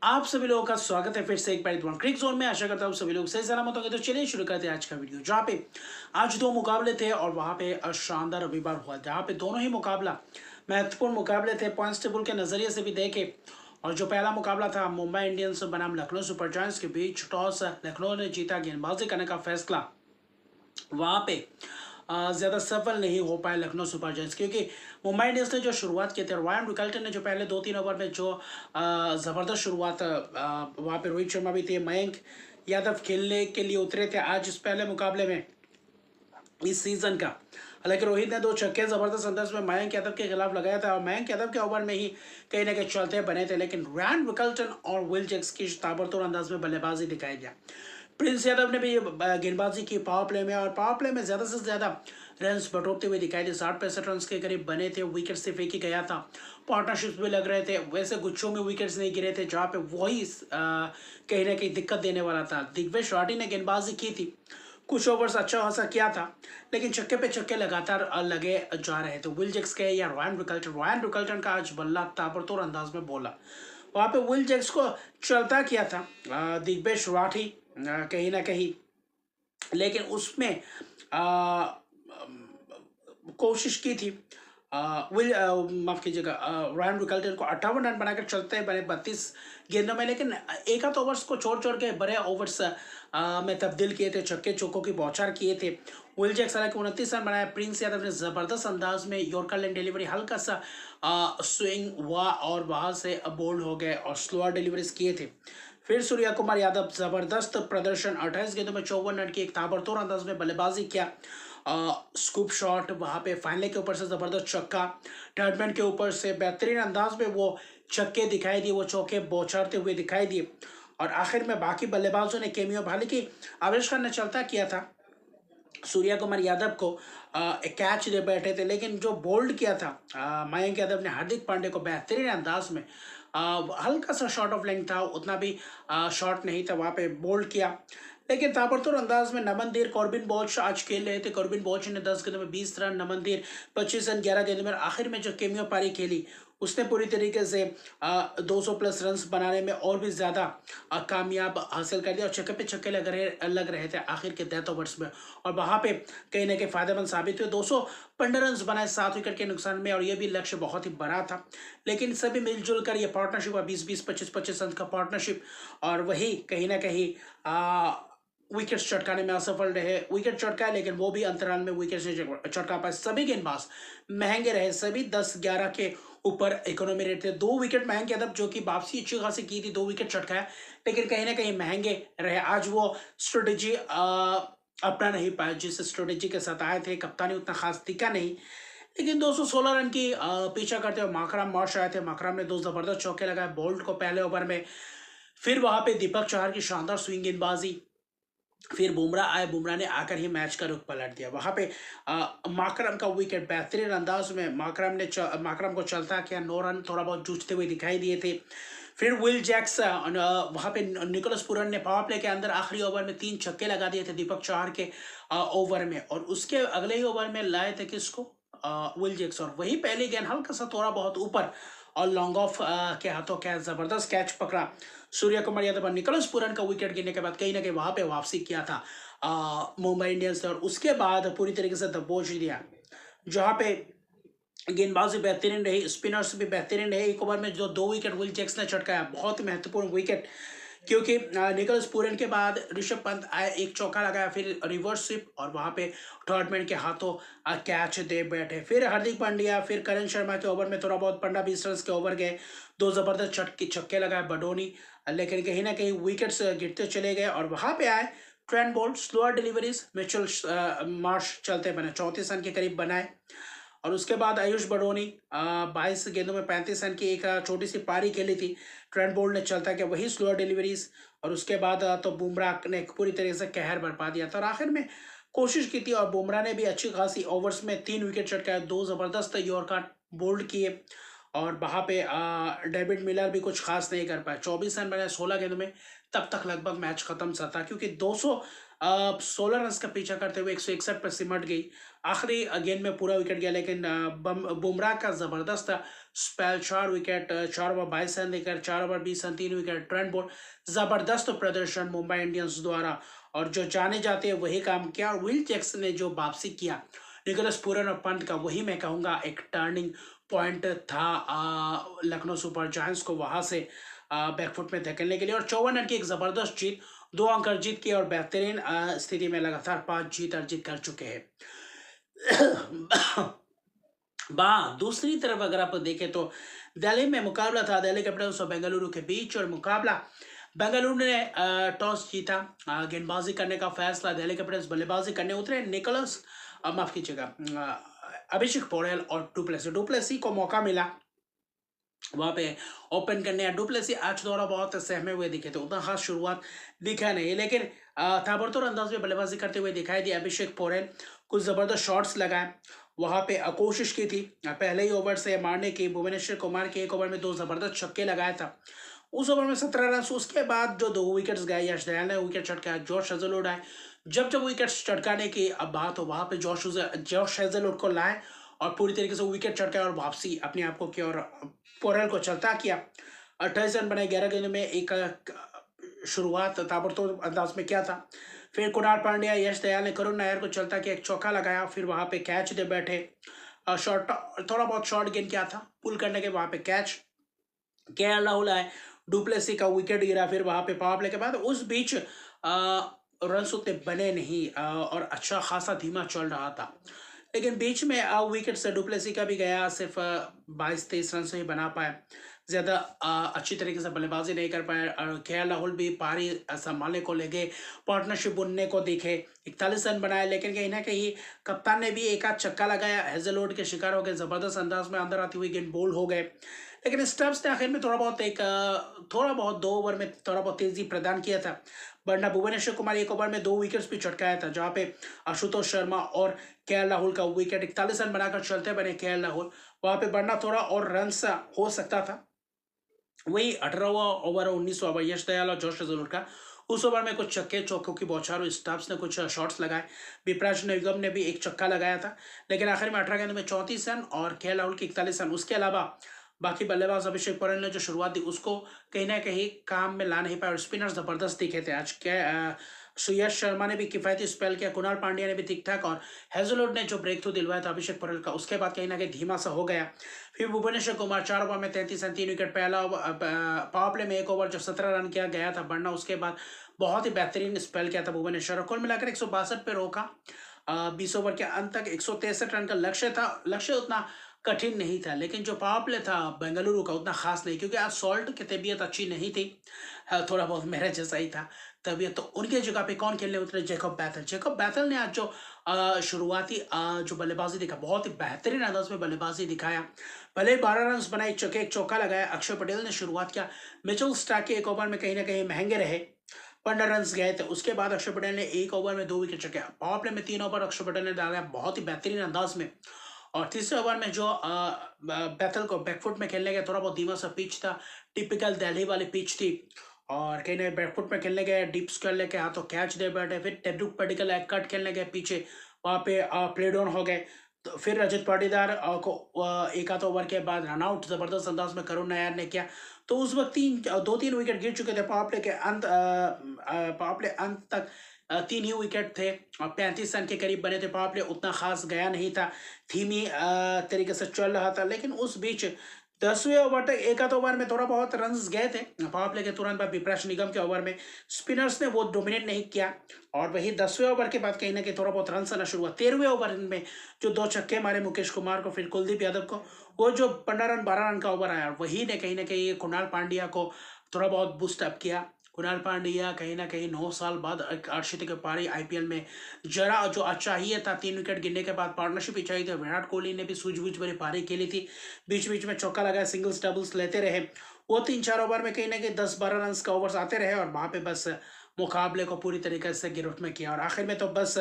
आप सभी लोगों का स्वागत है फिर से एक बार दुआ क्रिक जोन में। आशा करता हूँ सभी लोग सही सलामत होंगे। तो चलिए शुरू करते हैं आज का वीडियो, जहाँ पे आज दो मुकाबले थे और वहाँ पे शानदार रविवार हुआ, जहाँ पे दोनों ही मुकाबला महत्वपूर्ण मुकाबले थे पॉइंट्स टेबल के नज़रिए से भी देखे। और जो पहला मुकाबला था मुंबई इंडियंस बनाम लखनऊ सुपर जायंट्स के बीच, टॉस लखनऊ ने जीता, गेंदबाजी करने का फैसला वहाँ पे ज़्यादा सफल नहीं हो पाए लखनऊ सुपर जायंट्स, क्योंकि मुंबई इंडियंस ने जो शुरुआत की थी, रॉयन रिकल्टन ने जो पहले 2-3 ओवर में जो ज़बरदस्त शुरुआत, वहाँ पे रोहित शर्मा भी थे, मयंक यादव खेलने के लिए उतरे थे आज इस पहले मुकाबले में इस सीजन का। हालांकि रोहित ने 2 छक्के जबरदस्त अंदाज में मयंक यादव के खिलाफ लगाया था और मयंक यादव के ओवर में ही कहीं ना कहीं चलते बने थे, लेकिन रॉयन रिकल्टन और विल जैक्स की ताबड़तोड़ अंदाज में बल्लेबाजी दिखाई गया। प्रिंस यादव ने भी गेंदबाजी की पावर प्ले में, और पावर प्ले में ज़्यादा से ज़्यादा रन्स बटोरते हुए दिखाई दी। 60-65 रन के करीब बने थे, विकेट से फेंकी गया था, पार्टनरशिप्स भी लग रहे थे, वैसे गुच्छों में विकेट्स नहीं गिरे थे, जहाँ पे वही कहीं ना कहीं दिक्कत देने वाला था। दिग्वेश राठी ने गेंदबाजी की थी, कुछ ओवर्स अच्छा खासा किया था, लेकिन छक्के पे छक्के लगातार लगे जा रहे थे। विल जैक्स के या रॉयन रिकल्टन का आज बल्ला ताबड़तोड़ अंदाज में बोला। वहाँ पे विल जैक्स को चलता किया था दिग्वेश राठी कहीं ना कहीं, लेकिन उसमें कोशिश की थी माफ कीजिएगा रॉयन रिकल्टन को 58 रन बनाकर चलते बने 32 गेंदों में, लेकिन एक आध ओवर्स को छोड़ छोड़ के बड़े ओवर्स में तब्दील किए थे, छक्के चौकों की बौछार किए थे। विल जैक्स हालांकि 29 रन बनाया। प्रिंस यादव ने जबरदस्त अंदाज में यॉर्कर लेन डिलीवरी, हल्का सा स्विंग हुआ और वहां से बोल्ड हो गए और स्लोअर डिलीवरीज किए थे। फिर सूर्या कुमार यादव जबरदस्त प्रदर्शन, 28 गेंदों में 54 रन की एक ताबड़तोड़ अंदाज में बल्लेबाजी किया। स्कूप शॉट, वहाँ पे फाइनल के ऊपर से ज़बरदस्त छक्का, टर्टमैन के ऊपर से बेहतरीन अंदाज में वो छक्के दिखाई दिए, वो चौके बौछारते हुए दिखाई दिए। और आखिर में बाकी बल्लेबाजों ने केमियो, हालांकि आवेश खान ने चलता किया था सूर्या कुमार यादव को, एक कैच दे बैठे थे, लेकिन जो बोल्ड किया था मयंक यादव ने हार्दिक पांडे को बेहतरीन अंदाज में, हल्का सा शॉर्ट ऑफ लेंथ था, उतना भी शॉर्ट नहीं था, वहाँ पे बोल्ड किया। लेकिन ताबड़तोड़ अंदाज में नमनदीर, कॉर्बिन बॉच आज खेल रहे थे। कॉर्बिन बॉच ने 10 गेंदों में 20 रन, नमनदीर 25 रन 11 गेंदों में। आखिर में जो केमियो पारी खेली उसने पूरी तरीके से 200 प्लस रन बनाने में और भी ज़्यादा कामयाब हासिल कर दिया, और छक्के पे छक्के लग रहे थे आखिर के डेथ ओवर्स में, और वहाँ पे कहीं ना कहीं फायदेमंद साबित हुए। 215 रन बनाए 7 विकेट के नुकसान में, और ये भी लक्ष्य बहुत ही बड़ा था, लेकिन सभी मिलजुल कर ये पार्टनरशिप 20-20 25-25 रन का पार्टनरशिप, और वही कहीं ना कहीं विकेट चटकाने में असफल रहे। विकेट चटकाए, लेकिन वो भी अंतराल में विकेट नहीं चटका पाए। सभी गेंदबाज महंगे रहे, सभी 10-11 के ऊपर इकोनॉमी रेट थे। 2 विकेट मयंक यादव जो कि वापसी अच्छी खासी की थी, 2 विकेट चटकाया, लेकिन कहीं ना कहीं महंगे रहे। आज वो स्ट्रेटेजी अपना नहीं पाए जिस स्ट्रेटेजी के साथ आए थे, कप्तानी उतना खास दिखा नहीं, लेकिन 216 रन की पीछा करते हुए माकराम मार्श आए थे। माकराम ने 2 जबरदस्त चौके लगाए बोल्ट को पहले ओवर में, फिर वहां पे दीपक चहर की शानदार स्विंग गेंदबाजी, फिर बुमराह आए, बुमराह ने आकर ही मैच का रुख पलट दिया। वहाँ पे माकरम का विकेट बेहतरीन अंदाज में माकरम को चलता किया, 9 रन थोड़ा बहुत जूझते हुए दिखाई दिए थे। फिर विल जैक्स, वहाँ पे निकोलस पूरन ने पावर प्ले के अंदर आखिरी ओवर में 3 छक्के लगा दिए थे दीपक चहर के ओवर में, और उसके अगले ही ओवर में लाए थे किसको, विल जैक्स, और वही पहली गेंद हल्का सा थोड़ा बहुत ऊपर और लॉन्ग ऑफ के हाथों क्या जबरदस्त कैच पकड़ा सूर्या कुमार यादव और निकोलस पूरन का विकेट गिरने के बाद कहीं ना कहीं वहां पे वापसी किया था मुंबई इंडियंस ने, और उसके बाद पूरी तरीके से दबोच दिया। जहां पे गेंदबाजी बेहतरीन रही, स्पिनर्स भी बेहतरीन रहे। एक ओवर में जो 2 विकेट विल जैक्स ने चटकाया, बहुत ही महत्वपूर्ण विकेट, क्योंकि निकोलस पूरन के बाद ऋषभ पंत आए, एक चौका लगाया, फिर रिवर्स स्विप, और वहां पे थर्डमैन के हाथों कैच दे बैठे। फिर हार्दिक पांड्या, फिर करण शर्मा के ओवर में थोड़ा बहुत 15-20 रन के ओवर गए, 2 जबरदस्त छक्के लगाए बडोनी, लेकिन कहीं ना कहीं विकेट्स गिरते चले गए, और वहां पे आए Trent Boult, slower deliveries, Mitchell Marsh चलते बने, 34 रन के करीब बनाए। और उसके बाद आयुष बडोनी 22 गेंदों में 35 रन की एक छोटी सी पारी खेली थी। ट्रेंट बोल्ट ने चलता कि वही स्लोअर डिलीवरीज, और उसके बाद तो बुमराह ने पूरी तरह से कहर बरपा दिया था, और आखिर में कोशिश की थी, और बुमराह ने भी अच्छी खासी ओवर्स में 3 विकेट चटकाए, 2 जबरदस्त यॉर्कर बोल्ड किए, और वहाँ पे डेविड मिलर भी कुछ खास नहीं कर पाए। 24 रन बनाए 16 गेंदों में, तब तक लगभग मैच खत्म सा था, क्योंकि 216 रन का पीछा करते हुए 161 पर सिमट गई। आखिरी गेंद में पूरा विकेट गया, लेकिन बुमराह का जबरदस्त स्पेल 4 विकेट, 4 ओवर 22 रन देकर 4 over 20 run 3 wicket. Trent Boult जबरदस्त प्रदर्शन मुंबई इंडियंस द्वारा, और जो जाने जाते हैं वही काम किया। और विल जैक्सन ने जो वापसी किया निकोलस पूरन और पंत का, वही मैं कहूँगा एक टर्निंग पॉइंट था लखनऊ सुपर जायंट्स को वहां से बैकफुट में धकेलने के लिए। और 54 रन की एक जबरदस्त जीत, 2 अंक अर्जित किए और बेहतरीन स्थिति में लगातार 5 जीत अर्जित कर चुके हैं। दूसरी तरफ अगर आप देखें तो दिल्ली में मुकाबला था दिल्ली कैपिटल्स और बेंगलुरु के बीच, और मुकाबला बेंगलुरु ने टॉस जीता, गेंदबाजी करने का फैसला, दिल्ली कैपिटल्स बल्लेबाजी करने उतरे। निकोलस माफ कीजिएगा अभिषेक पोरेल और डुप्लेसी को मौका मिला वहां पे ओपन करने। या डुप्लेसी आज थोड़ा बहुत सहमे हुए दिखे थे, उतना खास शुरुआत दिखा नहीं, लेकिन ताबड़तोड़ अंदाज में बल्लेबाजी करते हुए दिखाई दिया। अभिषेक पोरेल कुछ जबरदस्त शॉट्स लगाए, वहां पे कोशिश की थी पहले ही ओवर से मारने की। भुवनेश्वर कुमार के एक ओवर में 2 जबरदस्त छक्के लगाया था, उस ओवर में 17 रन। उसके बाद जो 2 विकेट्स गए, यश दयाल ने विकेट चटकाया, जॉश हेजलवुड आए। जब जब विकेट चटकाने की अब बात हो, वहां पे जॉश हेजलवुड को लाए और पूरी तरीके से विकेट चटकाया और वापसी अपने आप को किया और पोरेल को चलता किया। 28 रन बनाए 11 गेंद में, एक शुरुआत ताबड़तोड़ अंदाज में किया था। फिर कुणाल पांड्या, यश दयाल ने करुण नायर को चलता किया, एक चौका लगाया, फिर वहां पे कैच दे बैठे। शॉर्ट थोड़ा बहुत शॉर्ट गेंद किया था, पुल करने के वहां पे कैच। केएल राहुल आए, डुप्लेसी का विकेट गिरा, फिर वहां पे पावर प्ले के बाद उस बीच रन उतने बने नहीं और अच्छा खासा धीमा चल रहा था। लेकिन बीच में विकेट से डुप्लेसी का भी गया, सिर्फ 22-23 रन से ही बना पाए, ज़्यादा अच्छी तरीके से बल्लेबाजी नहीं कर पाए। केएल राहुल भी पारी संभालने को लगे, पार्टनरशिप बुनने को दिखे, 41 रन बनाए, लेकिन कहीं ना कहीं कप्तान ने भी एक आध छक्का लगाया, हेजलवुड के शिकार हो गए, जबरदस्त अंदाज में अंदर आती हुई गेंद बोल्ड हो गए। लेकिन स्टब्स ने आखिर में थोड़ा बहुत 2 ओवर में थोड़ा बहुत तेजी प्रदान किया था, वरना भुवनेश्वर कुमार एक ओवर में 2 विकेट्स भी चटकाया था, जहाँ पे आशुतोष शर्मा और केएल राहुल का विकेट। 41 रन बनाकर चलते बने केएल राहुल, वहां पे बढ़ना थोड़ा और रन हो सकता था। वही 18वां ओवर और 19वां ओवर यश दयाल और जॉश हेजलवुड का, उस ओवर में कुछ छक्के चौकों की बौछार हुई, स्टब्स ने कुछ शॉट्स लगाए, विपराज निगम ने भी एक छक्का लगाया था, लेकिन आखिर में 18 गेंद में 34 रन और केएल राहुल की 41 रन। उसके अलावा बाकी बल्लेबाज अभिषेक पोरेल ने जो शुरुआत दी उसको कहीं ना कहीं काम में ला नहीं पाया, और स्पिनर्स जबरदस्त दिखे थे आज के। सुयश शर्मा ने भी किफायती स्पेल किया, कुणाल पांड्या ने भी ठीक ठाक, और हेजलवुड ने जो ब्रेक थ्रू दिलवाया था अभिषेक पोरेल का, उसके बाद कहीं ना कहीं धीमा सा हो गया। फिर भुवनेश्वर कुमार 4 ओवर में 33 रन 3 विकेट, पहला पावर प्ले में 1 ओवर जो 17 रन किया गया था बढ़ना, उसके बाद बहुत ही बेहतरीन स्पेल किया था भुवनेश्वर, कुल मिलाकर 162 पे रोका। 20 ओवर के अंत तक 163 रन का लक्ष्य था। लक्ष्य उतना कठिन नहीं था, लेकिन जो पावर प्ले था बेंगलुरु का उतना खास नहीं, क्योंकि आज सॉल्ट की तबीयत अच्छी नहीं थी, थोड़ा बहुत मेरे जैसा ही था तबीयत। तो उनके जगह पे कौन खेलने उतरे? जेकब बैथल ने आज जो शुरुआती जो बल्लेबाजी दिखा, बहुत ही बेहतरीन अंदाज में बल्लेबाजी दिखाया। भले 12 रन बनाए, एक चौका लगाया। अक्षय पटेल ने शुरुआत किया, मिचेल स्टार्क के एक ओवर में कहीं ना कहीं महंगे रहे, 15 रन गए थे। उसके बाद अक्षय पटेल ने एक ओवर में 2 विकेट चटकाया। पावर प्ले में 3 ओवर अक्षय पटेल ने डाला बहुत ही बेहतरीन अंदाज में, और तीसरे ओवर में जो बैथल को बैकफुट में खेलने गया, थोड़ा बहुत धीमा सा पिच था, टिपिकल दिल्ली वाली पिच थी, और कहीं ना बैकफुट में खेलने गए, डीप स्क्वायर लेके हाथों कैच दे बैठे। फिर टेब्रुक पडिक्कल एक कट खेलने गए पीछे, वहाँ पे प्ले डाउन हो गए। तो फिर रजत पाटीदार को एक आध ओवर के बाद रनआउट जबरदस्त अंदाज में करुण नायर ने किया। तो उस वक्त 2-3 विकेट गिर चुके थे पावर प्ले के अंत, पावर प्ले अंत तक 3 ही विकेट थे और 35 रन के करीब बने थे। पावर प्ले उतना खास गया नहीं था, धीमी तरीके से चल रहा था। लेकिन उस बीच 10वें ओवर तक एक आध ओवर में थोड़ा बहुत रन गए थे। पावर प्ले के तुरंत बाद विपराज निगम के ओवर में स्पिनर्स ने वो डोमिनेट नहीं किया, और वही 10वें ओवर के बाद कहीं ना कहीं थोड़ा बहुत रन आना शुरू हुआ। 13वें ओवर में जो 2 छक्के मारे मुकेश कुमार को, फिर कुलदीप यादव को, वो जो 15 रन 12 रन का ओवर आया, वही ने कहीं ना कहीं कुणाल पांड्या को थोड़ा बहुत बूस्ट अप किया। कुणाल पांड्या कहीं ना कहीं 9 साल बाद एक अर्धशतक की पारी आईपीएल में जरा जो चाहिए था, 3 विकेट गिरने के बाद पार्टनरशिप ही चाहिए थी। विराट कोहली ने भी सूझबूझ भरी पारी खेली थी, बीच बीच में चौका लगाया, सिंगल्स डबल्स लेते रहे। वो 3-4 ओवर में कहीं ना कहीं 10-12 रन का ओवर्स आते रहे, और वहाँ पे बस मुकाबले को पूरी तरीके से गिरफ्त में किया। और आखिर में तो बस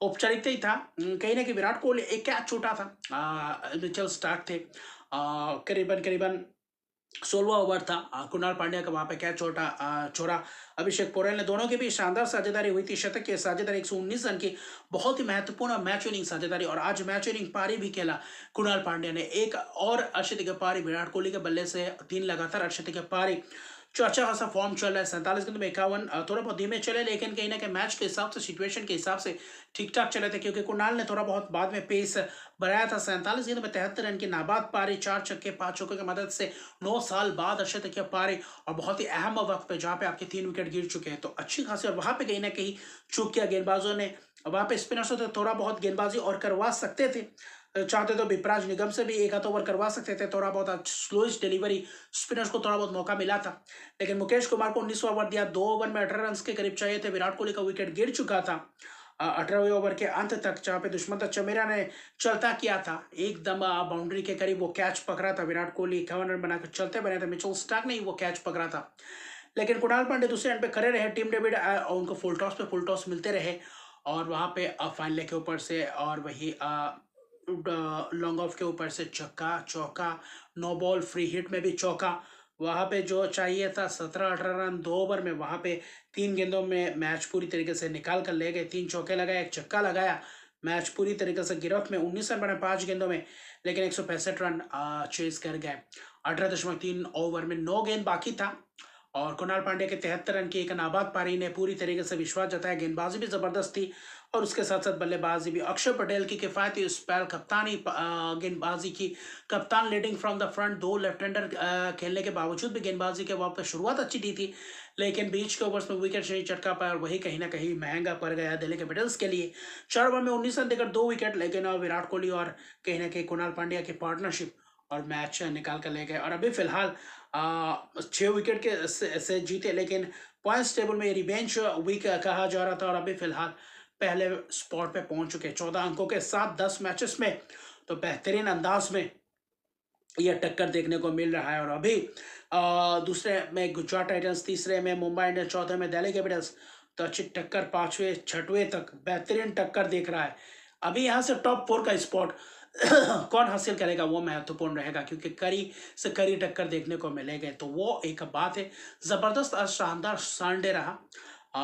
औपचारिकता ही था, कहीं ना कहीं विराट कोहली एक कैच छूटा था, मिचेल स्टार्क थे करीबन 16वां ओवर था, कुणाल पांड्या का वहां पे कैच छोड़ा अभिषेक पोरेल ने। दोनों के बीच शानदार साझेदारी हुई थी, शतक की साझेदारी 119 रन की, बहुत ही महत्वपूर्ण मैच विनिंग साझेदारी। और आज मैच विनिंग पारी भी खेला कुणाल पांड्या ने, एक और अर्शदीप पारी विराट कोहली के बल्ले से 3 लगातार अर्शदीप पारी। जो अच्छा खासा फॉर्म चल रहा है, 47 गेंद में 51, थोड़ा बहुत धीमे चले लेकिन कहीं ना कहीं मैच के हिसाब से, सिचुएशन के हिसाब से ठीक ठाक चले थे, क्योंकि कुणाल ने थोड़ा बहुत बाद में पेस बढ़ाया था। 47 गेंद में 73 रन की नाबाद पारी, 4 छक्के 5 चौके की मदद से 9 साल बाद अर्शदीप पारी, और बहुत ही अहम वक्त पे जहां पे आपके 3 विकेट गिर चुके हैं, तो अच्छी खासी। और वहां पे कहीं ना कहीं चूक किया गेंदबाजों ने, वहां पे स्पिनर्स तो थोड़ा बहुत गेंदबाजी और करवा सकते थे, चाहते तो विपराज निगम से भी एक आध ओवर करवा सकते थे, थोड़ा बहुत स्लोइस्ट डिलीवरी, स्पिनर्स को थोड़ा बहुत मौका मिला था। लेकिन मुकेश कुमार को 19वां ओवर दिया, 2 ओवर में 18 रन के करीब चाहिए थे, विराट कोहली का विकेट गिर चुका था 18वें ओवर के अंत तक, जहां पे दुष्मंत चमेरा ने चलता किया था, एकदम बाउंड्री के करीब वो कैच पकड़ा था विराट कोहली, 51 रन बनाकर चलते बने थे, मिचेल स्टार्क ने ही वो कैच पकड़ा था। लेकिन कुणाल पांडे दूसरे एंड पे खड़े रहे, टीम डेविड उनको फुल टॉस पे फुल टॉस मिलते रहे, और वहां पे फाइनल के ऊपर से, और वही लॉन्ग ऑफ के ऊपर से छक्का चौका, नो बॉल फ्री हिट में भी चौका, वहां पे जो चाहिए था 17-18 रन 2 ओवर में, वहां पे 3 गेंदों में मैच पूरी तरीके से निकाल कर ले गए, 3 चौके लगाए, एक छक्का लगाया, मैच पूरी तरीके से गिरफ्त में, 19 रन बने 5 गेंदों में, लेकिन 165 रन चेज कर गए। 18.3 ओवर में 9 गेंद बाकी था, और कुणाल पांड्या के 73 रन की एक नाबाद पारी ने पूरी तरीके से विश्वास जताया। गेंदबाजी भी जबरदस्त थी, और उसके साथ साथ बल्लेबाजी भी। अक्षर पटेल की किफायती स्पेल, कप्तानी गेंदबाजी की, कप्तान leading from the front, 2 left hander खेलने के बावजूद भी गेंदबाजी के वहां पर शुरुआत अच्छी दी थी, लेकिन बीच के ओवर्स में विकेट नहीं चटका पाया, और वही कहीं ना कहीं महंगा पड़ गया दिल्ली कैपिटल्स के लिए। 4 ओवर में 19 रन देकर 2 विकेट, लेकिन विराट कोहली और कहीं ना कहीं कुणाल पांड्या की पार्टनरशिप और मैच निकाल कर ले गए। और अभी फिलहाल 6 विकेट के से जीते, लेकिन पॉइंट्स टेबल में रिवेंज वीक कहा जा रहा था, और अभी फिलहाल पहले स्पॉट पे पहुंच चुके, 14 अंकों के साथ 10 मैचेस में, तो बेहतरीन अंदाज में यह टक्कर देखने को मिल रहा है। और अभी दूसरे में गुजरात टाइटंस, तीसरे में मुंबई इंडियंस, चौथे में दिल्ली कैपिटल्स, तो अच्छी टक्कर 5वें 6वें तक बेहतरीन टक्कर देख रहा है। अभी यहाँ से टॉप 4 का स्पॉट कौन हासिल करेगा वो महत्वपूर्ण रहेगा, क्योंकि करी से करी टक्कर देखने को मिलेंगे, तो वो एक बात है। जबरदस्त और शानदार संडे रहा,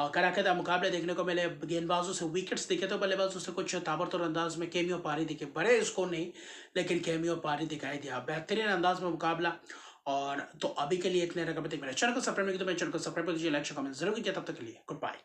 कड़ाकेदार मुकाबले देखने को मिले, गेंदबाजों से विकेट्स दिखे तो बल्लेबाजों से कुछ ताबड़तोड़ अंदाज में केमियो पारी दिखे, बड़े स्कोर नहीं लेकिन केमियो पारी दिखाई दिया, बेहतरीन अंदाज में मुकाबला। और तो अभी के लिए इतने रकम मेरे चैनल को सब्सक्राइब नहीं किया तो मेरे चैनल को सब्सक्राइब कर दीजिए, लाइक कमेंट जरूर कीजिए। तब तक के लिए गुड बाय।